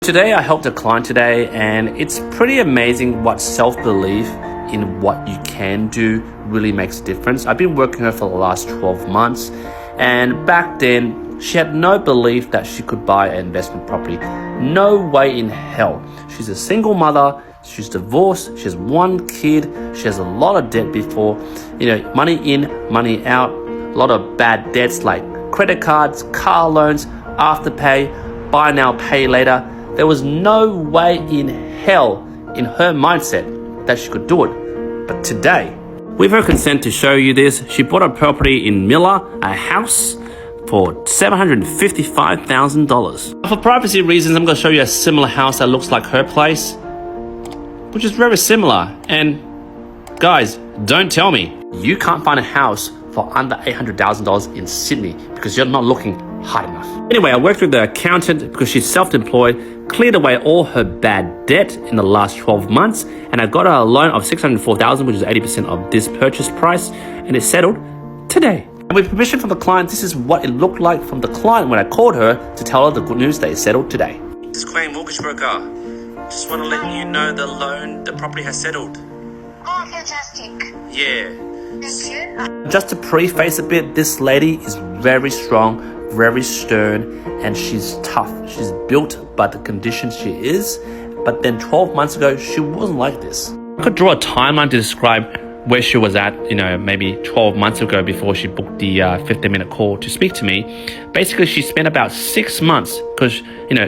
Today I helped a client today, and it's pretty amazing what self-belief in what you can do really makes a difference. I've been working with her for the last 12 months, and back then she had no belief that she could buy an investment property. No way in hell. She's a single mother, she's divorced, she has one kid, she has a lot of debt before, money in, money out, a lot of bad debts like credit cards, car loans, afterpay, buy now, pay later. There was no way in hell in her mindset that she could do it. But today, with her consent to show you this, she bought a property in Miller, a house, for $755,000. For privacy reasons, I'm going to show you a similar house that looks like her place, which is very similar. And guys, don't tell me you can't find a house for under $800,000 in Sydney because you're not looking hard enough. Anyway, I worked with the accountant because she's self-employed, cleared away all her bad debt in the last 12 months, and I got her a loan of $604,000, which is 80% of this purchase price, and it's settled today. And with permission from the client, this is what it looked like from the client when I called her to tell her the good news that it's settled today. This is Queen Mortgage Broker. Just want to let you know the property has settled. Oh, fantastic. Yeah. Thank you. Just to preface a bit, this lady is very strong, very stern, and she's tough. She's built by the conditions she is, but then 12 months ago, she wasn't like this. I could draw a timeline to describe where she was at, maybe 12 months ago before she booked the 15-minute call to speak to me. Basically, she spent about 6 months because,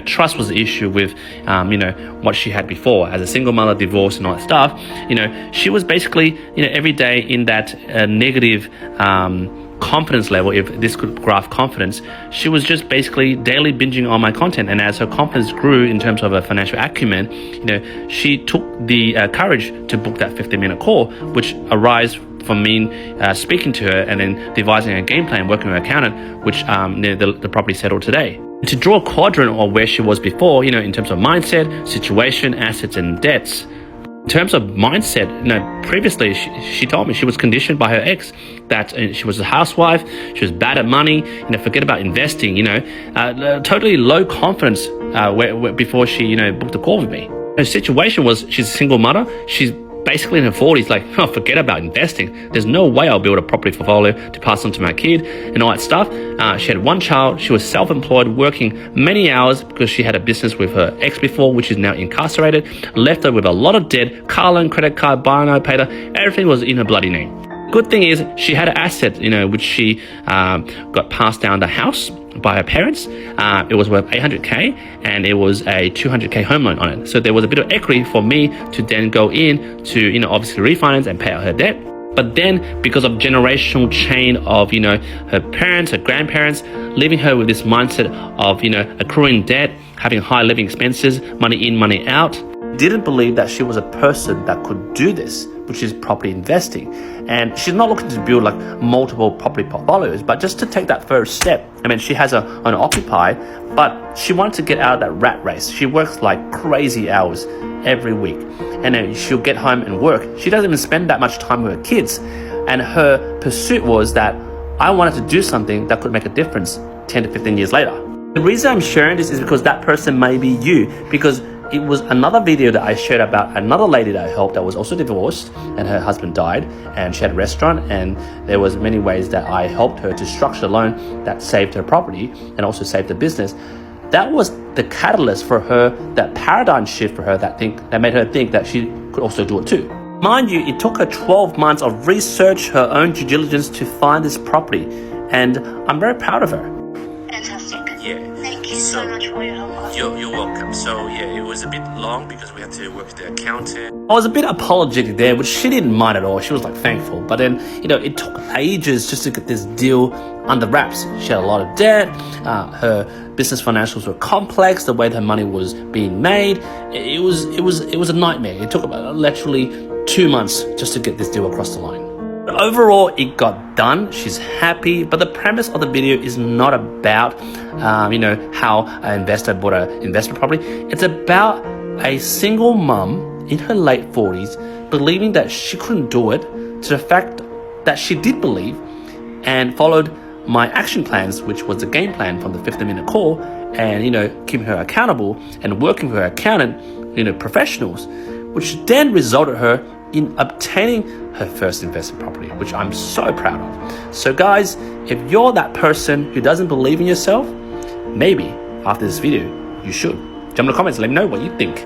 trust was the issue with, what she had before. As a single mother, divorce and all that stuff, she was basically, every day in that negative confidence level, if this could graph confidence. She was just basically daily binging on my content, and as her confidence grew in terms of her financial acumen, she took the courage to book that 15-minute call, which arose from me speaking to her and then devising a game plan, working with her accountant, which the property settled today. To draw a quadrant of where she was before, in terms of mindset, situation, assets, and debts. In terms of mindset, previously she told me she was conditioned by her ex that she was a housewife, she was bad at money, forget about investing, totally low confidence before she, booked a call with me. Her situation was she's a single mother, she's basically in her 40s, forget about investing. There's no way I'll build a property portfolio to pass on to my kid and all that stuff. She had one child. She was self-employed, working many hours because she had a business with her ex before, which is now incarcerated, left her with a lot of debt, car loan, credit card, buy now, pay later. Everything was in her bloody name. Good thing is she had an asset, which she got passed down the house by her parents. It was worth $800K, and it was a $200K home loan on it. So there was a bit of equity for me to then go in to, obviously refinance and pay out her debt. But then because of generational chain of, her parents, her grandparents, leaving her with this mindset of, accruing debt, having high living expenses, money in, money out, didn't believe that she was a person that could do this, which is property investing. And she's not looking to build multiple property portfolios, but just to take that first step. She has an Occupy, but she wanted to get out of that rat race. She works like crazy hours every week, and then she'll get home and work. She doesn't even spend that much time with her kids. And her pursuit was that I wanted to do something that could make a difference 10 to 15 years later. The reason I'm sharing this is because that person may be you, because it was another video that I shared about another lady that I helped that was also divorced, and her husband died, and she had a restaurant, and there was many ways that I helped her to structure a loan that saved her property and also saved the business. That was the catalyst for her, that paradigm shift for her that made her think that she could also do it too. Mind you, it took her 12 months of research, her own due diligence to find this property, and I'm very proud of her. Fantastic. Yeah. Thank you so much for your help. You're welcome. So it was a bit long because we had to work with the accountant. I was a bit apologetic there, which she didn't mind at all. She was thankful. But then, it took ages just to get this deal under wraps. She had a lot of debt. Her business financials were complex. The way her money was being made, it was a nightmare. It took about literally 2 months just to get this deal across the line. But overall, it got done. She's happy. But the premise of the video is not about, how an investor bought an investment property. It's about a single mum in her late 40s believing that she couldn't do it, to the fact that she did believe and followed my action plans, which was the game plan from the 15-minute call, and, keeping her accountable and working with her accountant, professionals, which then resulted her in obtaining her first investment property, which I'm so proud of. So guys, if you're that person who doesn't believe in yourself, maybe after this video, you should. Jump in the comments and let me know what you think.